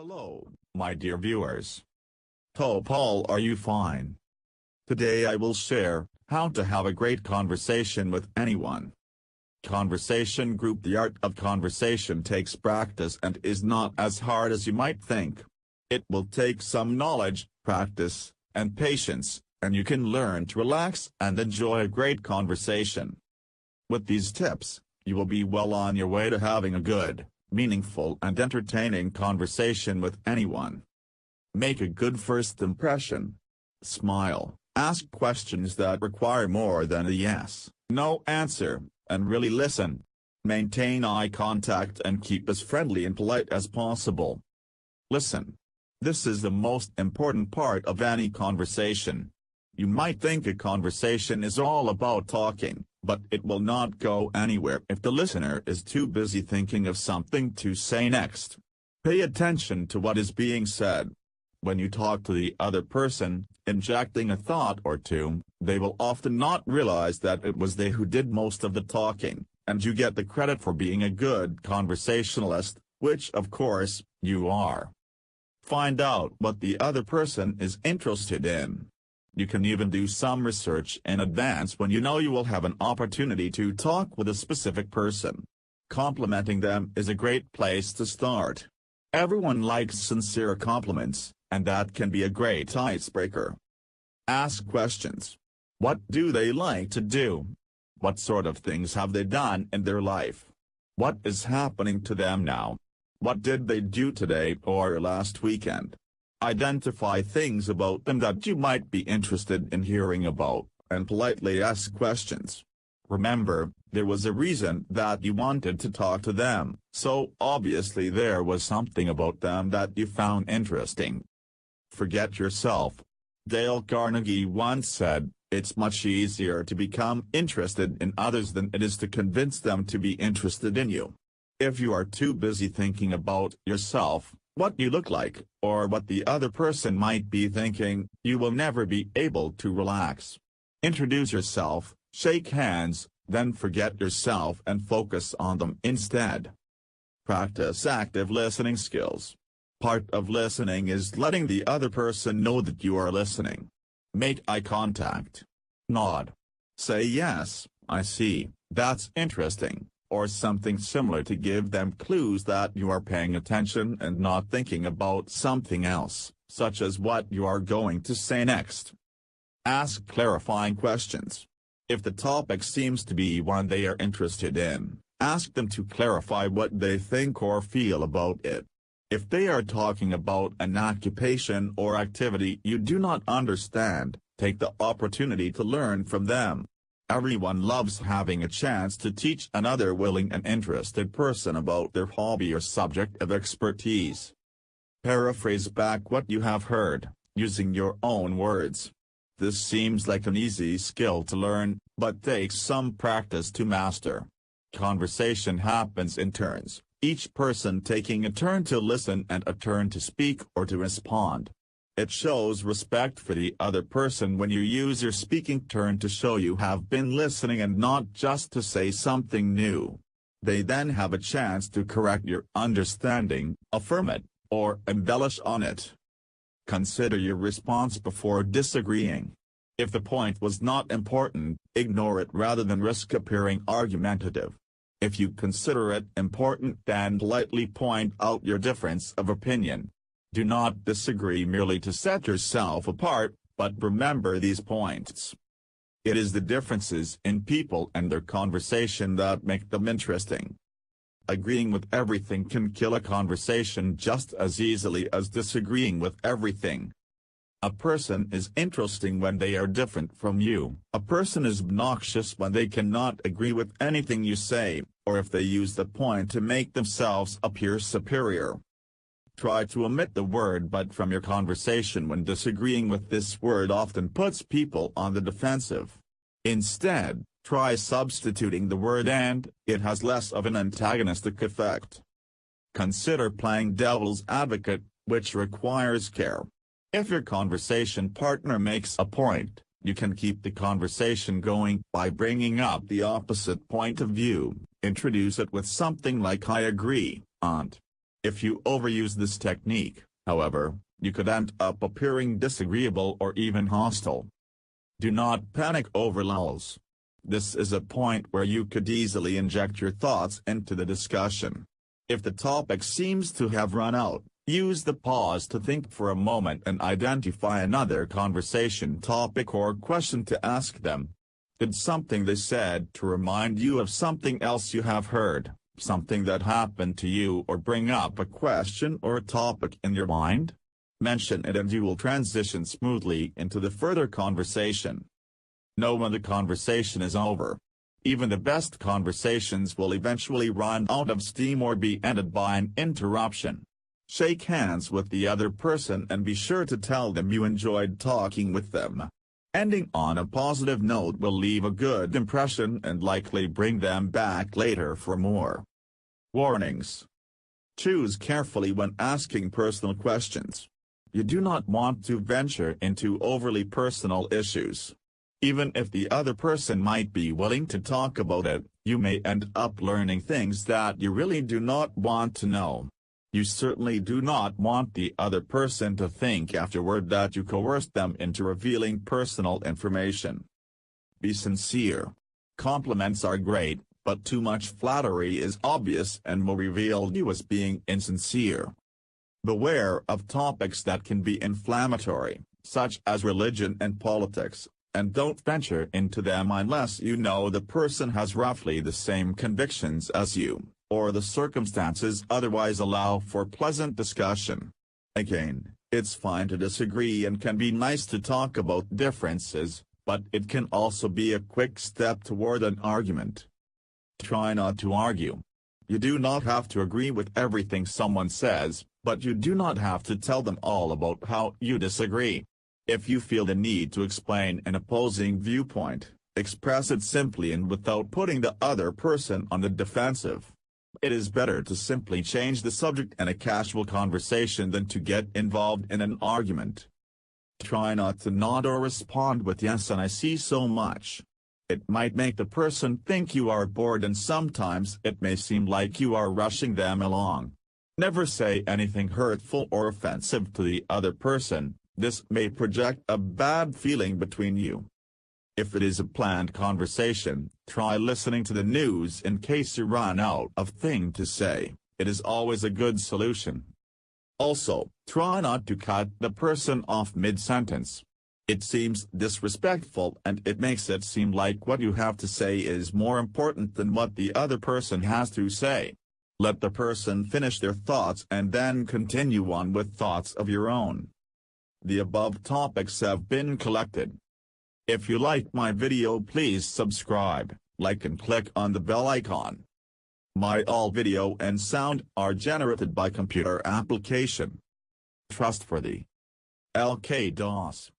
Hello, my dear viewers. Hope all are you fine. Today I will share how to have a great conversation with anyone. Conversation group. The art of conversation takes practice and is not as hard as you might think. It will take some knowledge, practice, and patience, and you can learn to relax and enjoy a great conversation. With these tips, you will be well on your way to having a good, meaningful and entertaining conversation with anyone. Make a good first impression. Smile, ask questions that require more than a yes, no answer, and really listen. Maintain eye contact and keep as friendly and polite as possible. Listen. This is the most important part of any conversation. You might think a conversation is all about talking, but it will not go anywhere if the listener is too busy thinking of something to say next. Pay attention to what is being said. When you talk to the other person, injecting a thought or two, they will often not realize that it was they who did most of the talking, and you get the credit for being a good conversationalist, which of course, you are. Find out what the other person is interested in. You can even do some research in advance when you know you will have an opportunity to talk with a specific person. Complimenting them is a great place to start. Everyone likes sincere compliments, and that can be a great icebreaker. Ask questions. What do they like to do? What sort of things have they done in their life? What is happening to them now? What did they do today or last weekend? Identify things about them that you might be interested in hearing about, and politely ask questions. Remember, there was a reason that you wanted to talk to them, so obviously there was something about them that you found interesting. Forget yourself. Dale Carnegie once said, "It's much easier to become interested in others than it is to convince them to be interested in you." If you are too busy thinking about yourself, what you look like, or what the other person might be thinking, you will never be able to relax. Introduce yourself, shake hands, then forget yourself and focus on them instead. Practice active listening skills. Part of listening is letting the other person know that you are listening. Make eye contact. Nod. Say yes, I see, that's interesting, or something similar to give them clues that you are paying attention and not thinking about something else, such as what you are going to say next. Ask clarifying questions. If the topic seems to be one they are interested in, ask them to clarify what they think or feel about it. If they are talking about an occupation or activity you do not understand, take the opportunity to learn from them. Everyone loves having a chance to teach another willing and interested person about their hobby or subject of expertise. Paraphrase back what you have heard, using your own words. This seems like an easy skill to learn, but takes some practice to master. Conversation happens in turns, each person taking a turn to listen and a turn to speak or to respond. It shows respect for the other person when you use your speaking turn to show you have been listening and not just to say something new. They then have a chance to correct your understanding, affirm it, or embellish on it. Consider your response before disagreeing. If the point was not important, ignore it rather than risk appearing argumentative. If you consider it important, then politely point out your difference of opinion. Do not disagree merely to set yourself apart, but remember these points. It is the differences in people and their conversation that make them interesting. Agreeing with everything can kill a conversation just as easily as disagreeing with everything. A person is interesting when they are different from you. A person is obnoxious when they cannot agree with anything you say, or if they use the point to make themselves appear superior. Try to omit the word "but" from your conversation when disagreeing with this word often puts people on the defensive. Instead, try substituting the word "and," it has less of an antagonistic effect. Consider playing devil's advocate, which requires care. If your conversation partner makes a point, you can keep the conversation going by bringing up the opposite point of view. Introduce it with something like "I agree, aunt." If you overuse this technique, however, you could end up appearing disagreeable or even hostile. Do not panic over lulls. This is a point where you could easily inject your thoughts into the discussion. If the topic seems to have run out, use the pause to think for a moment and identify another conversation topic or question to ask them. Did something they said to remind you of something else you have heard, something that happened to you, or bring up a question or a topic in your mind? Mention it and you will transition smoothly into the further conversation. Know when the conversation is over. Even the best conversations will eventually run out of steam or be ended by an interruption. Shake hands with the other person and be sure to tell them you enjoyed talking with them. Ending on a positive note will leave a good impression and likely bring them back later for more. Warnings. Choose carefully when asking personal questions. You do not want to venture into overly personal issues. Even if the other person might be willing to talk about it, you may end up learning things that you really do not want to know. You certainly do not want the other person to think afterward that you coerced them into revealing personal information. Be sincere. Compliments are great, but too much flattery is obvious and will reveal you as being insincere. Beware of topics that can be inflammatory, such as religion and politics, and don't venture into them unless you know the person has roughly the same convictions as you, or the circumstances otherwise allow for pleasant discussion. Again, it's fine to disagree and can be nice to talk about differences, but it can also be a quick step toward an argument. Try not to argue. You do not have to agree with everything someone says, but you do not have to tell them all about how you disagree. If you feel the need to explain an opposing viewpoint, express it simply and without putting the other person on the defensive. It is better to simply change the subject in a casual conversation than to get involved in an argument. Try not to nod or respond with "yes and I see so much." It might make the person think you are bored and sometimes it may seem like you are rushing them along. Never say anything hurtful or offensive to the other person. This may project a bad feeling between you. If it is a planned conversation, try listening to the news in case you run out of things to say. It is always a good solution. Also, try not to cut the person off mid-sentence. It seems disrespectful and it makes it seem like what you have to say is more important than what the other person has to say. Let the person finish their thoughts and then continue on with thoughts of your own. The above topics have been collected. If you like my video, please subscribe, like and click on the bell icon. My all video and sound are generated by computer application. Trustworthy. LK DOS.